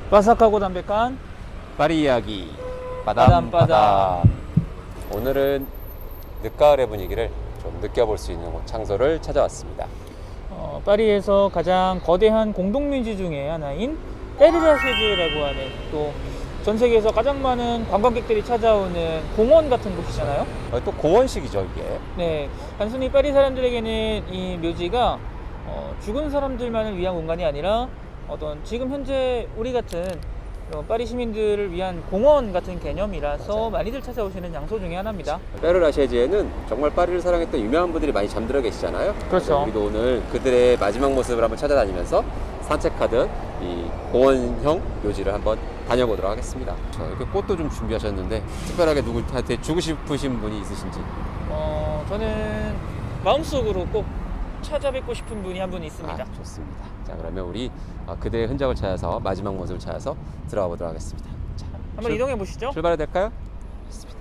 바삭하고 담백한 파리 이야기 빠담. 빠담빠담. 오늘은 늦가을의 분위기를 좀 느껴볼 수 있는 곳 장소를 찾아왔습니다. 파리에서 가장 거대한 공동묘지 중에 하나인 페르라쉐즈라고 하는, 또 전 세계에서 가장 많은 관광객들이 찾아오는 공원 같은 곳이잖아요. 또 공원식이죠 이게. 네, 단순히 파리 사람들에게는 이 묘지가 죽은 사람들만을 위한 공간이 아니라 어떤 지금 현재 우리 같은 이런 파리 시민들을 위한 공원 같은 개념이라서 맞아요. 많이들 찾아오시는 장소 중에 하나입니다. 페르라쉐즈에는 정말 파리를 사랑했던 유명한 분들이 많이 잠들어 계시잖아요. 그렇죠. 우리도 오늘 그들의 마지막 모습을 한번 찾아다니면서 산책하듯 이 공원형 묘지를 한번 다녀보도록 하겠습니다. 이렇게 꽃도 좀 준비하셨는데 특별하게 누구한테 주고 싶으신 분이 있으신지? 저는 마음속으로 꼭 찾아뵙고 싶은 분이 한 분 있습니다. 좋습니다. 자, 그러면 우리 그대의 흔적을 찾아서 마지막 모습을 찾아서 들어가 보도록 하겠습니다. 자, 한번 이동해 보시죠. 출발해도 될까요? 좋습니다.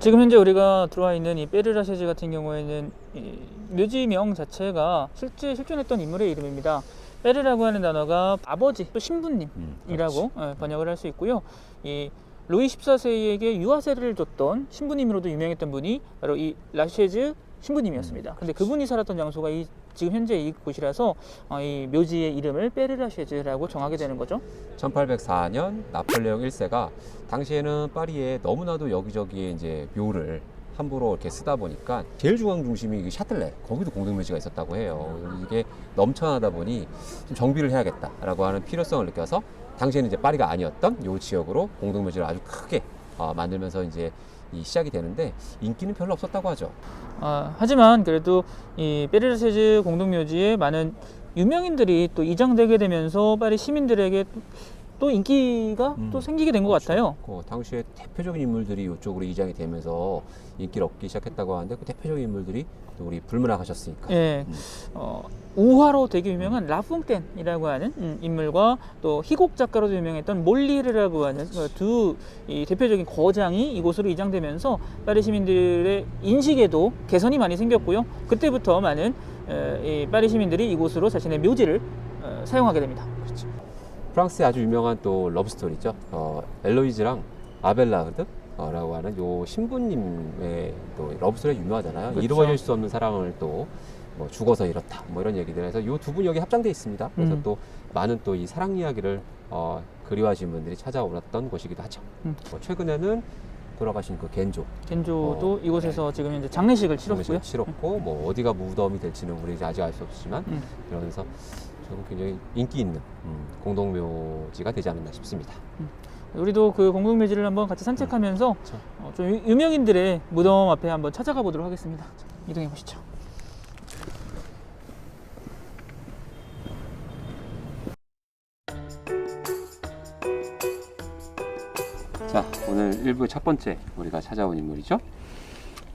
지금 현재 우리가 들어와 있는 이 페르라쉐즈 같은 경우에는 이 묘지명 자체가 실제 실존했던 인물의 이름입니다. 페르라고 하는 단어가 아버지, 또 신부님이라고 번역을 할 수 있고요. 이 루이 14세에게 유아세를 줬던 신부님으로도 유명했던 분이 바로 이 라쉐즈 신부님이었습니다. 근데 그분이 살았던 장소가 지금 현재 이곳이라서 이 묘지의 이름을 페르라쉐즈라고 정하게 되는 거죠. 1804년 나폴레옹 1세가 당시에는 파리에 너무나도 여기저기에 이제 묘를 함부로 이렇게 쓰다 보니까 제일 중앙 중심이 샤틀레, 거기도 공동묘지가 있었다고 해요. 이게 넘쳐나다 보니 좀 정비를 해야겠다라고 하는 필요성을 느껴서 당시에는 이제 파리가 아니었던 요 지역으로 공동묘지를 아주 크게 만들면서 이제 이 시작이 되는데 인기는 별로 없었다고 하죠. 하지만 그래도 이 페르라쉐즈 공동묘지에 많은 유명인들이 또 이장되게 되면서 파리 시민들에게 또 인기가 또 생기게 된 것 같아요. 당시에 대표적인 인물들이 이쪽으로 이장이 되면서 인기를 얻기 시작했다고 하는데 그 대표적인 인물들이 또 우리 불문학 하셨으니까. 예, 우화로 되게 유명한 라퐁텐이라고 하는 인물과 또 희곡 작가로도 유명했던 몰리르라고 하는 두 이 대표적인 거장이 이곳으로 이장되면서 파리 시민들의 인식에도 개선이 많이 생겼고요. 그때부터 많은 이 파리 시민들이 이곳으로 자신의 묘지를 사용하게 됩니다. 그렇죠. 프랑스의 아주 유명한 또 러브스토리죠. 엘로이즈랑 아벨라르드라고 하는 요 신부님의 또 러브스토리가 유명하잖아요. 그렇죠. 이루어질 수 없는 사랑을 또 뭐 죽어서 이렇다 뭐 이런 얘기들 해서 요 두 분이 여기 합장돼 있습니다. 그래서 또 많은 또 이 사랑 이야기를 그리워하시는 분들이 찾아오셨던 곳이기도 하죠. 최근에는 돌아가신 그 겐조도 이곳에서 지금 현재 장례식을 치렀고요. 치렀고 뭐 어디가 무덤이 될지는 우리 아직 알 수 없지만 그러면서 저는 굉장히 인기 있는 공동묘지가 되지 않았나 싶습니다. 우리도 그 공동묘지를 한번 같이 산책하면서 좀 유명인들의 무덤 앞에 한번 찾아가 보도록 하겠습니다. 이동해 보시죠. 자, 오늘 1부의 첫 번째 우리가 찾아온 인물이죠.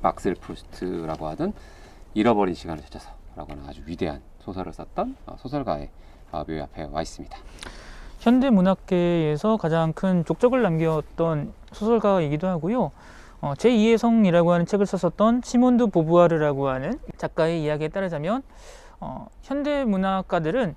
막셀 프루스트라고 하던 잃어버린 시간을 찾아서 라고 하는 아주 위대한 소설을 썼던 소설가의 묘 앞에 와 있습니다. 현대 문학계에서 가장 큰 족적을 남겼던 소설가이기도 하고요. 제2의 성이라고 하는 책을 썼었던 시몬드 보부아르라고 하는 작가의 이야기에 따르자면 현대 문학가들은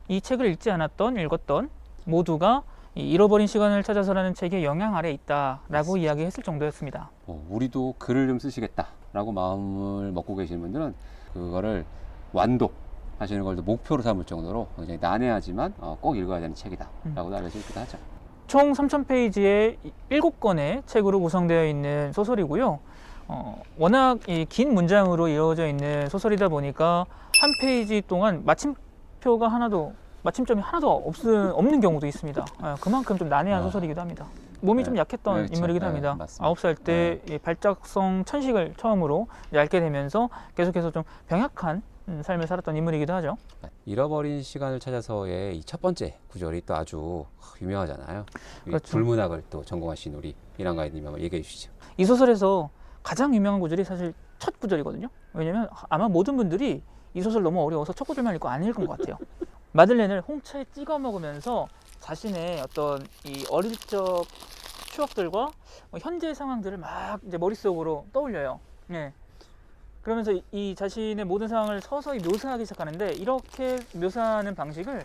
이 책을 읽었던 모두가 이 잃어버린 시간을 찾아서라는 책의 영향 아래 있다라고 이야기했을 정도였습니다. 우리도 글을 좀 쓰시겠다라고 마음을 먹고 계시는 분들은 그거를 완독하시는 걸 목표로 삼을 정도로 굉장히 난해하지만 꼭 읽어야 되는 책이다라고도 알려져 있기도 하죠. 총 3,000페이지의 7권의 책으로 구성되어 있는 소설이고요. 워낙 긴 문장으로 이루어져 있는 소설이다 보니까 한 페이지 동안 마침점이 하나도 없는 경우도 있습니다. 그만큼 좀 난해한 소설이기도 합니다. 몸이 좀 약했던 그렇죠. 인물이기도 합니다. 맞습니다. 9살 때 발작성 천식을 처음으로 앓게 되면서 계속해서 좀 병약한 삶을 살았던 인물이기도 하죠. 잃어버린 시간을 찾아서의 이 첫 번째 구절이 또 아주 유명하잖아요. 그렇죠. 불문학을 또 전공하신 우리 이랑가이님이 한번 얘기해 주시죠. 이 소설에서 가장 유명한 구절이 사실 첫 구절이거든요. 왜냐면 아마 모든 분들이 이 소설 너무 어려워서 첫 구절만 읽고 안 읽은 것 같아요. 마들렌을 홍차에 찍어 먹으면서 자신의 어떤 이 어릴 적 추억들과 현재 상황들을 막 이제 머릿속으로 떠올려요. 네. 그러면서 이 자신의 모든 상황을 서서히 묘사하기 시작하는데, 이렇게 묘사하는 방식을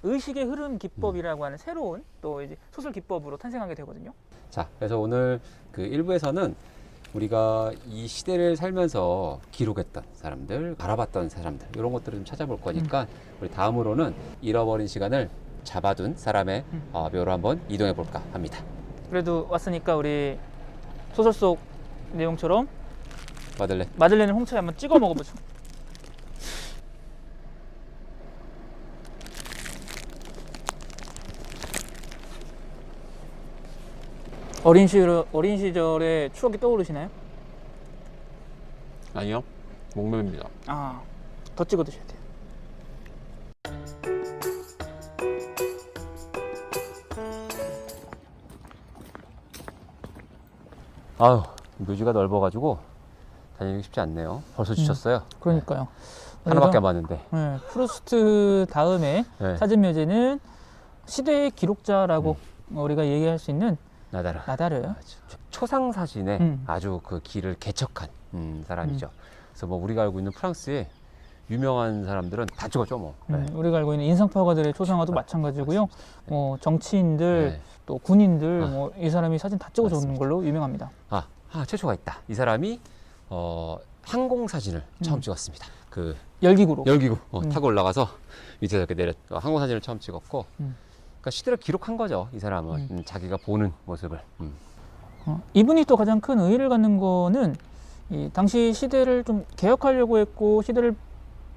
의식의 흐름 기법이라고 하는 새로운 또 이제 소설 기법으로 탄생하게 되거든요. 자, 그래서 오늘 그 1부에서는 우리가 이 시대를 살면서 기록했던 사람들, 바라봤던 사람들, 이런 것들을 좀 찾아볼 거니까 우리 다음으로는 잃어버린 시간을 잡아둔 사람의 묘로 한번 이동해 볼까 합니다. 그래도 왔으니까 우리 소설 속 내용처럼 마들렌을 홍차에 한번 찍어 먹어보죠. 어린 시절의 추억이 떠오르시나요? 아니요, 목매입니다. 아, 더 찍어 드셔야 돼요. 아유, 묘지가 넓어가지고 다니기 쉽지 않네요. 벌써 지쳤어요. 그러니까요. 하나밖에 안 봤는데. 네, 프루스트 다음에 네. 찾은 묘지는 시대의 기록자라고 우리가 얘기할 수 있는 나다르. 초상 사진에 음. 아주 그 길을 개척한 사람이죠. 그래서 뭐 우리가 알고 있는 프랑스의 유명한 사람들은 다 찍었죠, 뭐. 네. 우리가 알고 있는 인상파가들의 초상화도 마찬가지고요. 뭐 정치인들, 네. 또 군인들, 뭐 이 사람이 사진 다 찍어줬는 걸로 유명합니다. 최초가 있다. 이 사람이 항공 사진을 처음 찍었습니다. 그 열기구로. 타고 올라가서 밑에서 이렇게 내렸. 항공 사진을 처음 찍었고, 그러니까 시대를 기록한 거죠. 이 사람은 자기가 보는 모습을. 이분이 또 가장 큰 의의를 갖는 거는 이 당시 시대를 좀 개혁하려고 했고 시대를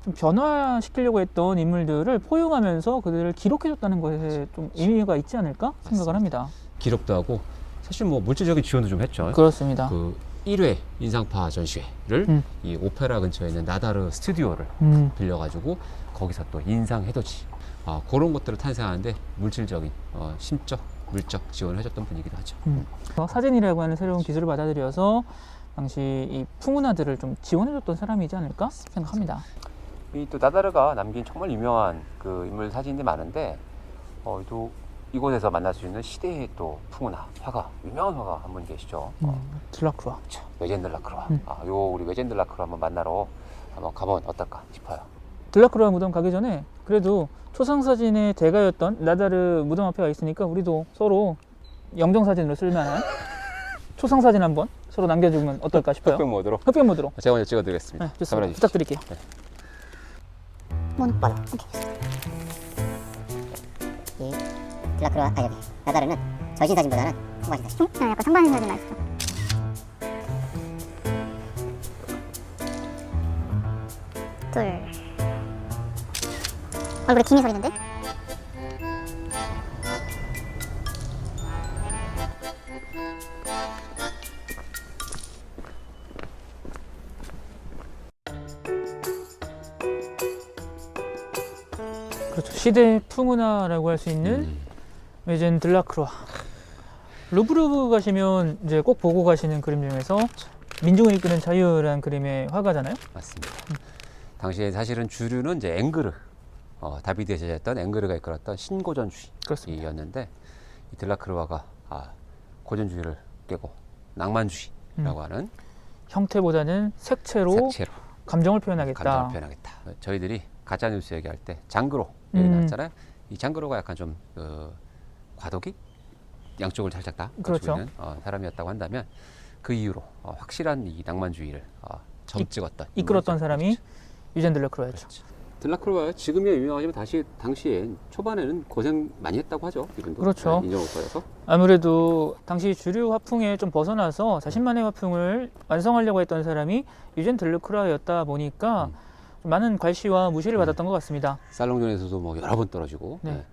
좀 변화시키려고 했던 인물들을 포용하면서 그들을 기록해줬다는 것에 좀 의미가 있지 않을까 생각을 합니다. 기록도 하고 사실 뭐 물질적인 지원도 좀 했죠. 그렇습니다. 그 1회 인상파 전시회를 이 오페라 근처에 있는 나다르 스튜디오를 빌려가지고 거기서 또 인상 해돋이 그런 것들을 탄생하는데 물질적인 심적, 물적 지원을 해줬던 분이기도 하죠. 사진이라고 하는 새로운 기술을 받아들여서 당시 이 풍운하들을 좀 지원해줬던 사람이지 않을까 생각합니다. 이 또 나다르가 남긴 정말 유명한 그 인물 사진이 많은데 또 이곳에서 만날 수 있는 시대의 또 풍운하 화가, 유명한 화가 한 분 계시죠. 들라크루아. 외젠 들라크루아. 우리 외젠 들라크루아 한번 만나러 한번 가보면 어떨까 싶어요. 들라크루아 무덤 가기 전에 그래도 초상사진의 대가였던 나다르 무덤 앞에 와 있으니까 우리도 서로 영정사진으로 쓸만한 초상사진 한번 서로 남겨주면 어떨까 싶어요. 흡연 모드로. 제가 먼저 찍어드리겠습니다. 네, 좋습니다. 부탁드릴게요. 네. 맞아. 이 들라크루아, 여기 나다르는 절신 사진보다는 상반신 사진. 약간 상반신 사진 맛있어. 둘. 얼굴에 김이 서리는데? 그렇죠. 시대 풍운하라고 할 수 있는 외젠 들라크루아. 루브르 가시면 이제 꼭 보고 가시는 그림 중에서 민중을 이끄는 자유라는 그림의 화가잖아요. 맞습니다. 당시에 사실은 주류는 이제 앵그르, 다비드에 제작했던 앵그르가 이끌었던 신고전주의였는데 이 들라크루아가 고전주의를 깨고 낭만주의라고 하는 형태보다는 색채로 감정을 표현하겠다. 저희들이 가짜 뉴스 얘기할 때 장그로 얘기 나왔잖아요. 이 장그로가 약간 좀 과도기 양쪽을 살짝 다 가지고 있는 사람이었다고 한다면 그 이후로 확실한 이 낭만주의를 이끌었던 사람이 유젠 들라크루아였죠. 들라크루아 지금이야 유명하지만 당시에 초반에는 고생 많이 했다고 하죠. 이분도. 그렇죠. 인정오빠여서. 아무래도 당시 주류 화풍에 좀 벗어나서 자신만의 화풍을 완성하려고 했던 사람이 유젠 들라크루아였다 보니까 많은 괄시와 무시를 받았던 것 같습니다. 살롱전에서도 뭐 여러 번 떨어지고. 네.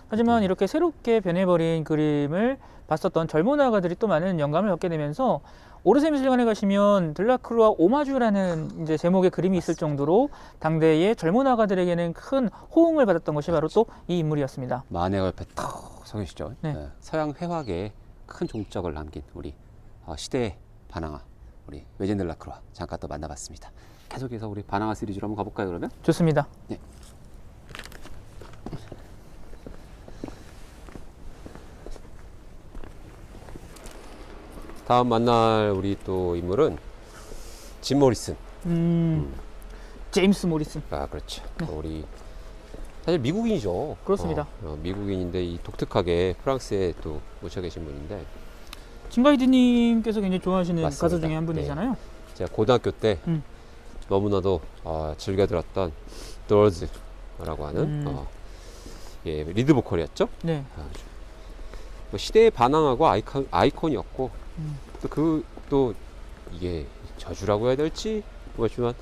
하지만 이렇게 새롭게 변해버린 그림을 봤었던 젊은 화가들이 또 많은 영감을 얻게 되면서 오르세미술관에 가시면 들라크루아 오마주라는 이제 제목의 그림이 있을 정도로 당대의 젊은 화가들에게는 큰 호응을 받았던 것이 바로 또 이 인물이었습니다. 마네가 옆에 탁 서 계시죠. 네. 서양 회화계에 큰 종적을 남긴 우리 시대의 반항아 우리 외젠 들라크루아 잠깐 또 만나봤습니다. 계속해서 우리 반항아 시리즈로 한번 가볼까요, 그러면? 좋습니다. 네. 다음 만날 우리 또 인물은 짐 모리슨. 제임스 모리슨. 아, 그렇죠. 네. 우리 사실 미국인이죠. 그렇습니다. 미국인인데 이 독특하게 프랑스에 또 묻혀 계신 분인데 짐 가이드님께서 굉장히 좋아하시는 맞습니다. 가수 중에 한 분이잖아요. 제가 고등학교 때 음. 너무나도 즐겨 들었던 도어즈라고 하는 예, 리드 보컬이었죠. 네. 뭐 시대에 반항하고 아이콘이었고 또 이게 저주라고 해야 될지 모르지만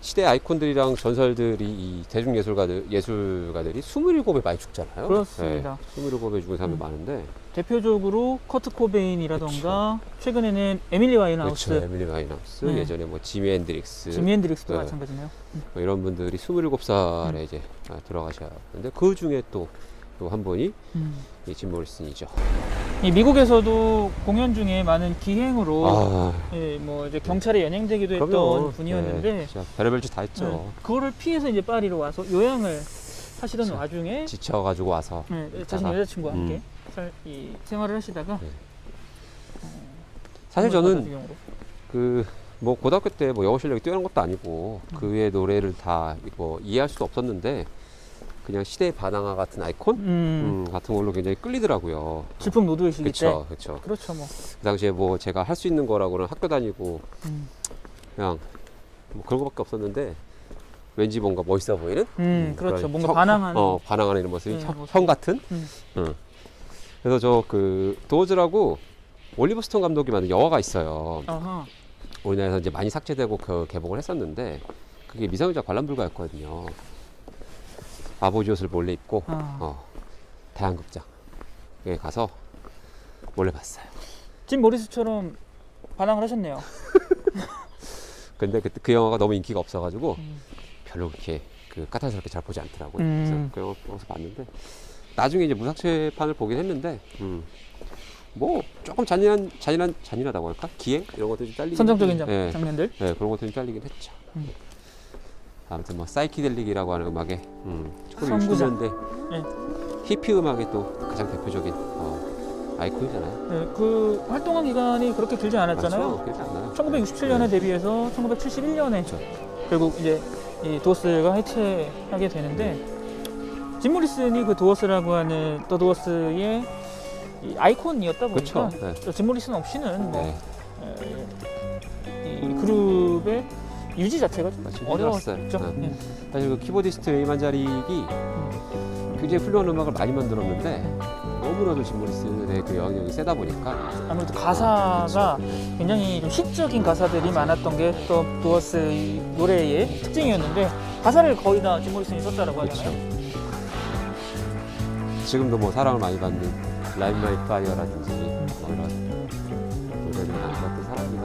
시대 아이콘들이랑 전설들이 이 대중예술가들이 27에 많이 죽잖아요. 그렇습니다. 네, 27에 죽은 사람이 많은데 대표적으로 커트 코베인이라던가 최근에는 에밀리 와인하우스, 그렇죠. 에밀리 와인하우스, 네. 예전에 뭐 지미 앤드릭스, 지미 앤드릭스도 네. 마찬가지네요. 뭐 이런 분들이 27살에 이제 들어가셨는데 그 중에 또 한 분이 이 짐 모리슨이죠. 이 미국에서도 공연 중에 많은 기행으로 아, 예, 뭐 이제 경찰에 연행되기도 했던 그럼요. 분이었는데 네, 진짜 별의별 짓 다 했죠. 네, 그거를 피해서 이제 파리로 와서 요양을 하시던 그쵸. 와중에 지쳐가지고 와서 네, 자신 있다가. 여자친구와 함께 이 생활을 하시다가 네. 사실 정말 저는 가다주경으로. 그 뭐 고등학교 때 뭐 영어 실력이 뛰어난 것도 아니고 그의 노래를 다 뭐 이해할 수도 없었는데 그냥 시대의 반항아 같은 아이콘 같은 걸로 굉장히 끌리더라고요. 질풍 노도의 시기 때 그렇죠. 그렇죠 뭐 그 당시에 뭐 제가 할 수 있는 거라고는 학교 다니고 그냥 뭐 그런 거밖에 없었는데 왠지 뭔가 멋있어 보이는 그렇죠 그런 뭔가 반항하는 반항하는 이런 모습이 네, 모습. 형 같은 음. 그래서 저 그 도어즈라고 올리버 스톤 감독이 만든 영화가 있어요. 아하. 우리나라에서 이제 많이 삭제되고 개봉을 했었는데 그게 미성년자 관람 불가였거든요. 아버지 옷을 몰래 입고 대한극장에 가서 몰래 봤어요. 짐 모리스처럼 반항을 하셨네요. 근데 그 영화가 너무 인기가 없어가지고 별로 그렇게 까탈스럽게 잘 보지 않더라고요. 그래서 그 영화 보고서 봤는데 나중에 이제 무삭제판을 보긴 했는데 뭐 조금 잔인하다고 할까? 기행 이런 것들이 좀 잘리긴 선정적인 네. 장면들. 네, 그런 것들이 좀 잘리긴 했죠. 아무튼 뭐 사이키델릭이라고 하는 음악에 선구자. 1960년대 네. 히피 음악의 또 가장 대표적인 아이콘이잖아요. 네, 그 활동한 기간이 그렇게 길지 않았잖아요. 맞죠? 그렇지 않나요? 1967년에 데뷔해서 1971년에 결국 이제 이 도어스가 해체하게 되는데 짐 모리슨이 그 도어스라고 하는 더 도어스의 이 아이콘이었다 보니까 그렇죠. 짐 모리슨 없이는 뭐 네. 이 그룹의 유지 자체가 좀 맞죠. 어려웠죠. 힘들었어요. 네. 사실 그 키보디스트 에이만자릭이 굉장히 훌륭한 음악을 많이 만들었는데 너무나도 짐 모리슨의 그 영향력이 세다 보니까 아무래도 가사가 그렇죠. 굉장히 좀 시적인 가사들이 많았던 게 또 도어스 이 노래의 특징이었는데 가사를 거의 다 짐 모리슨이 썼다라고 하잖아요. 그렇죠. 지금도 뭐 사랑을 많이 받는 라이브 마이 파이어라든지 뭐 이런 노래를 만들었던 사람이다.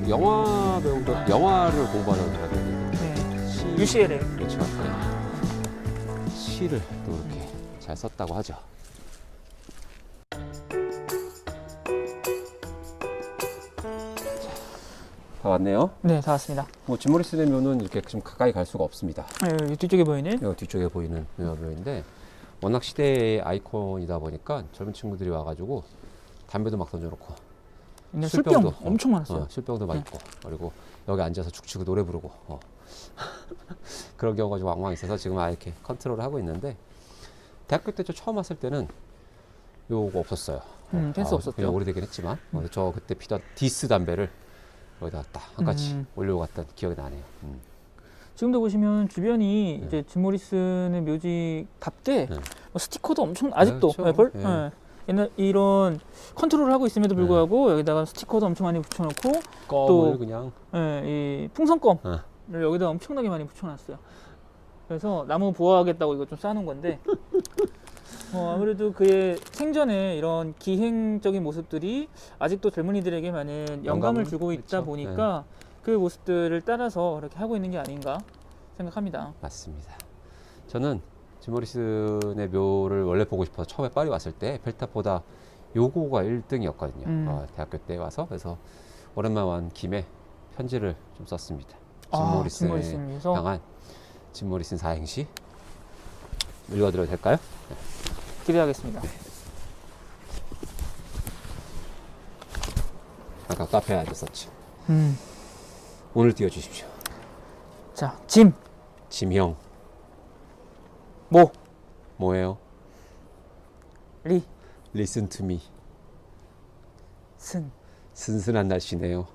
영화 배우도 영화를 공부하는 사람인데 UCL에 그렇죠. 네. 시를 또 이렇게 잘 썼다고 하죠. 다 왔네요. 네, 다 왔습니다. 뭐 짐 모리슨의 묘는 이렇게 좀 가까이 갈 수가 없습니다. 네, 뒤쪽에 보이는 여기 뒤쪽에 보이는 묘인데 워낙 시대의 아이콘이다 보니까 젊은 친구들이 와가지고 담배도 막 던져놓고 옛날 술병 술병도, 엄청 많았어요. 술병도 막 있고 그리고 여기 앉아서 죽치고 노래 부르고 그런 경우가 좀 왕왕 있어서 지금 이렇게 컨트롤을 하고 있는데 대학교 때 저 처음 왔을 때는 요거 없었어요. 펜스 없었죠. 그냥 오래되긴 했지만 저 그때 피던 디스 담배를 여기다가 딱 한 가지 올리고 갔던 기억이 나네요. 지금도 보시면 주변이 이제 짐 모리슨의 묘지답게 뭐 스티커도 엄청 아직도 그렇죠. 옛날 이런 컨트롤을 하고 있음에도 불구하고 여기다가 스티커도 엄청 많이 붙여놓고 껌을 또 그냥 이 풍선껌을 여기다 엄청나게 많이 붙여놨어요. 그래서 나무 보호하겠다고 이거 좀 쌓아놓은 건데 아무래도 그의 생전에 이런 기행적인 모습들이 아직도 젊은이들에게 많은 영감을 주고 있다 그렇죠. 보니까 그 모습들을 따라서 이렇게 하고 있는 게 아닌가 생각합니다. 맞습니다. 저는 짐 모리슨의 묘를 원래 보고 싶어서 처음에 파리 왔을 때 펠탑보다 요거가 1등이었거든요. 대학교 때 와서 그래서 오랜만에 온 김에 편지를 좀 썼습니다. 짐 모리슨에 향한 짐 모리슨 사행시 읽어드려도 될까요? 기대하겠습니다. 아까 카페에 앉았었지. 음. 오늘 띄워주십시오. 자, 짐, 짐형. 모, 뭐예요? 리, Listen to me. 쓴. 스산한 날씨네요.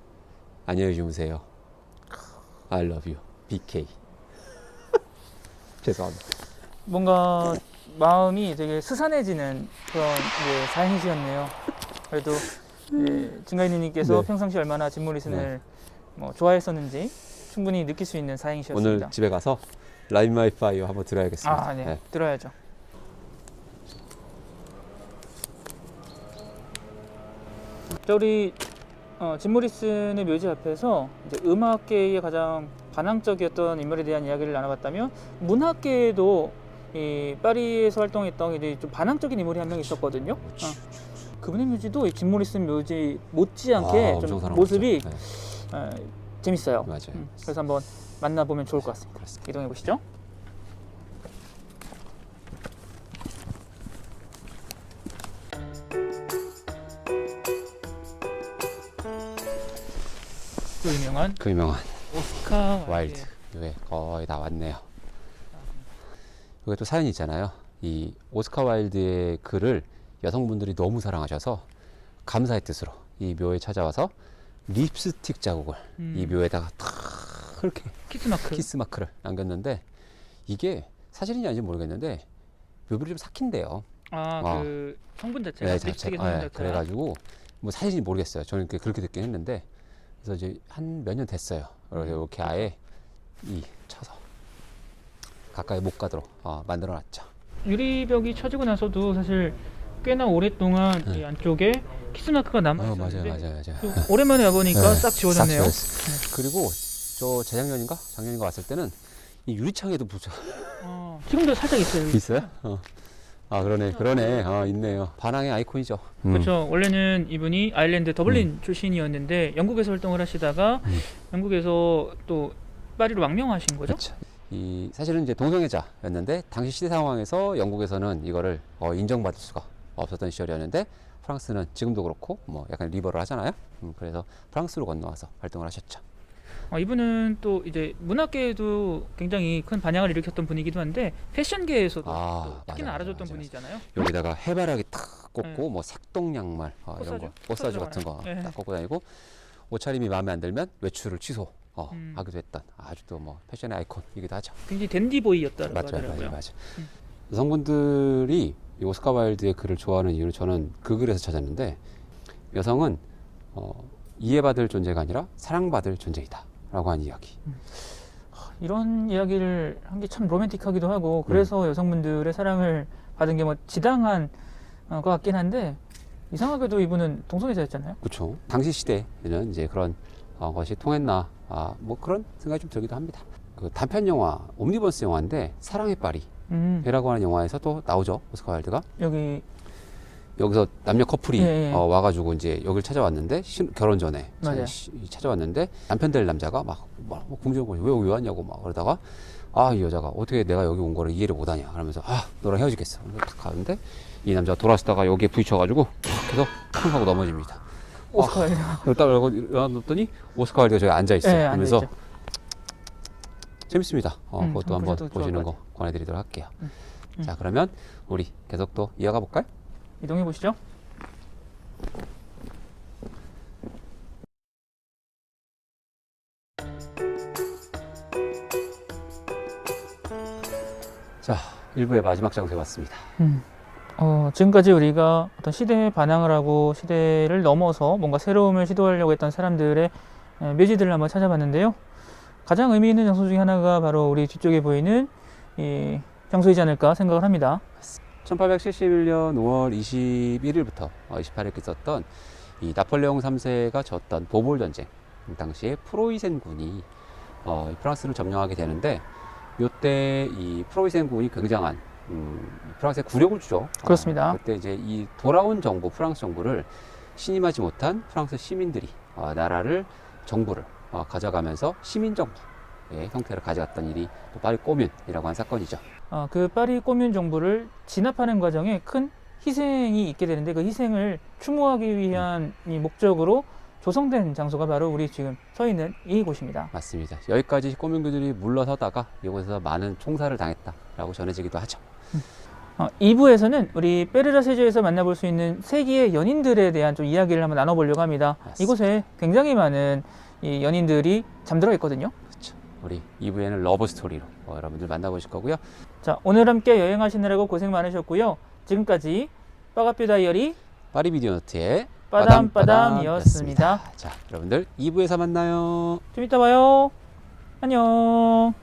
안녕히 주무세요. I love you. BK. 죄송합니다. 뭔가 마음이 되게 스산해지는 그런 이제 사행시였네요. 그래도 증가인님께서 네. 평상시 얼마나 진모리슨을 뭐 좋아했었는지 충분히 느낄 수 있는 사행시였습니다. 오늘 집에 가서 Light My Fire 한번 들어야겠습니다. 아, 네. 들어야죠. 자, 우리 진모리슨의 묘지 앞에서 이제 음악계의 가장 반항적이었던 인물에 대한 이야기를 나눠봤다면 문학계에도 이 파리에서 활동했던 이제 좀 반항적인 인물이 한 명 있었거든요. 그분의 묘지도 이 진모리슨 묘지 못지않게 엄청 좀 사랑받죠. 모습이 네, 재밌어요. 맞아요. 그래서 한번 만나보면 좋을 것 같습니다. 그렇습니다. 이동해 보시죠. 그 유명한 오스카 와일드. 네, 거의 다 왔네요. 여기 또 사연이 있잖아요. 이 오스카 와일드의 글을 여성분들이 너무 사랑하셔서 감사의 뜻으로 이 묘에 찾아와서 립스틱 자국을 이 묘에다가 탁 이렇게 키스 마크를 남겼는데 이게 사실인지 아닌지 모르겠는데 묘물이 좀 삭힌대요. 그 성분 자체가 네, 립스틱의 성분 자체가. 그래가지고 뭐 사실인지 모르겠어요. 저는 그렇게 듣긴 했는데 그래서 이제 한 몇 년 됐어요. 그래서 이렇게 아예 이 쳐서 가까이 못 가도록 만들어놨죠. 유리벽이 쳐지고 나서도 사실 꽤나 오랫동안 이 안쪽에 키스 마크가 남아 있었는데 맞아요. 오랜만에 와보니까 네, 싹 지워졌네요. 그리고 저 재작년인가 작년인가 왔을 때는 이 유리창에도 붙여 지금도 살짝 있어요. 있어요? 그러네. 있네요. 반항의 아이콘이죠. 그렇죠. 원래는 이분이 아일랜드 더블린 출신이었는데 영국에서 활동을 하시다가 영국에서 또 파리로 망명하신 거죠? 그렇죠. 이 사실은 이제 동성애자였는데 당시 시대 상황에서 영국에서는 이거를 인정받을 수가 없었던 시절이었는데 프랑스는 지금도 그렇고 뭐 약간 리버럴 하잖아요. 그래서 프랑스로 건너와서 활동을 하셨죠. 이분은 또 이제 문학계에도 굉장히 큰 반향을 일으켰던 분이기도 한데 패션계에서도 또 특히나 알아줬던 분이잖아요. 여기다가 해바라기 탁 꽂고 뭐 색동 양말 이런 거 꽃사주? 꽃사주 같은 거 네. 딱 꽂고 다니고 옷차림이 마음에 안 들면 외출을 취소 하기도 했던 아주 또 뭐 패션의 아이콘이기도 하죠. 굉장히 댄디보이였다고 하더라고요. 맞아요. 여성분들이 이 오스카 와일드의 글을 좋아하는 이유를 저는 그 글에서 찾았는데 여성은 이해받을 존재가 아니라 사랑받을 존재이다 라고 한 이야기. 이런 이야기를 한 게 참 로맨틱하기도 하고 그래서 여성분들의 사랑을 받은 게 뭐 지당한 것 같긴 한데 이상하게도 이분은 동성애자였잖아요. 그렇죠. 당시 시대에는 이제 그런 것이 통했나 뭐 그런 생각이 좀 들기도 합니다. 그 단편 영화 옴니버스 영화인데 사랑의 파리라고 하는 영화에서 또 나오죠. 오스카 와일드가 여기서 남녀 커플이 와가지고 이제 여기를 찾아왔는데 결혼 전에 찾아왔는데 남편 될 남자가 막 궁정거리 왜 여기 왔냐고 막 그러다가 이 여자가 어떻게 내가 여기 온 거를 이해를 못하냐 그러면서 너랑 헤어지겠어. 딱 가는데 이 남자가 돌아서다가 여기에 부딪혀가지고 탁 해서 탕 하고 넘어집니다. 오스카 와일드. 딱 그러고 일어났더니 오스카 와일드가 저기 앉아있어요. 네, 그러면서 앉아있죠. 재밌습니다. 그것도 한번 보셔도 좋을 보시는 것 거 권해드리도록 할게요. 자, 그러면 우리 계속 또 이어가 볼까요? 이동해 보시죠. 자, 1부의 마지막 장소에 왔습니다. 지금까지 우리가 어떤 시대에 반항을 하고 시대를 넘어서 뭔가 새로움을 시도하려고 했던 사람들의 묘지들을 한번 찾아봤는데요. 가장 의미 있는 장소 중에 하나가 바로 우리 뒤쪽에 보이는 이 장소이지 않을까 생각을 합니다. 1871년 5월 21일부터 28일까지 있었던 이 나폴레옹 3세가 졌던 보볼 전쟁 당시에 프로이센 군이 프랑스를 점령하게 되는데 이때 이 프로이센 군이 굉장한 프랑스의 굴욕을 주죠. 그렇습니다. 그때 이제 이 돌아온 정부 프랑스 정부를 신임하지 못한 프랑스 시민들이 나라를 정부를 가져가면서 시민 정부의 형태를 가져갔던 일이 또 파리 꼬뮌이라고 하는 사건이죠. 그 파리 꼬뮌 정부를 진압하는 과정에 큰 희생이 있게 되는데 그 희생을 추모하기 위한 이 목적으로 조성된 장소가 바로 우리 지금 서 있는 이곳입니다. 맞습니다. 여기까지 꼬맹이들이 물러서다가 이곳에서 많은 총살을 당했다라고 전해지기도 하죠. 2부에서는 우리 페르라 세조에서 만나볼 수 있는 세기의 연인들에 대한 좀 이야기를 한번 나눠보려고 합니다. 맞습니다. 이곳에 굉장히 많은 이 연인들이 잠들어 있거든요. 그렇죠. 우리 2부에는 러브 스토리로 여러분들 만나보실 거고요. 자, 오늘 함께 여행하시느라고 고생 많으셨고요. 지금까지 빠가뼈 다이어리 파리 비디오 노트의 빠담빠담이었습니다. 자, 여러분들 2부에서 만나요. 좀 이따 봐요. 안녕.